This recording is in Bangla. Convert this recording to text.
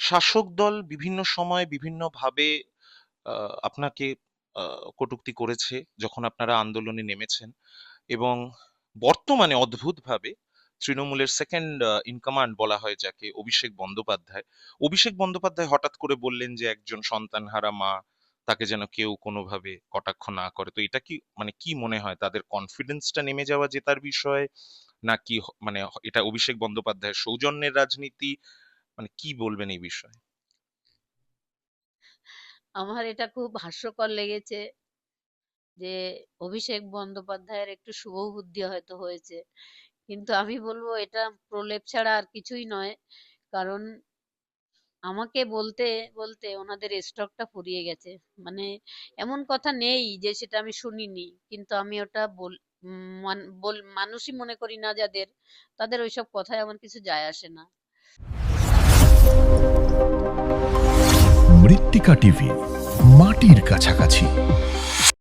শাসক দল বিভিন্ন সময় বিভিন্নভাবে আপনাকে কটূক্তি করেছে যখন আপনারা আন্দোলনে নেমেছেন, এবং বর্তমানে অদ্ভুতভাবে তৃণমূলের সেকেন্ড ইন কমান্ড বলা হয় যাকে, অভিষেক বন্দ্যোপাধ্যায় হঠাৎ করে বললেন যে একজন সন্তানহারা মা, তাকে যেন কেউ কোনোভাবে কটাক্ষ না করে। তো এটা কি, মানে কি মনে হয়, তাদের কনফিডেন্সটা নেমে যাওয়া জেতার বিষয়, নাকি এটা অভিষেক বন্দ্যোপাধ্যায়ের সৌজন্যের রাজনীতি? মানে কি বলবেন এই বিষয়ে? আমার এটা খুব হাস্যকর লেগেছে যে অভিষেক বন্দ্যোপাধ্যায়ের একটু শুভবুদ্ধি হয়তো হয়েছে, কিন্তু আমি বলবো এটা প্রলেপ ছাড়া আর কিছুই নয়। কারণ আমাকে বলতে বলতে ওনাদের স্টকটা ফুরিয়ে গেছে। মানে এমন কথা নেই যে সেটা আমি শুনিনি, কিন্তু আমি ওটা মানুষই মনে করি না যাদের, তাদের ওইসব কথায় আমার কিছু যায় আসে না। মৃত্তিকা টিভি, মাটির কাছাকাছি।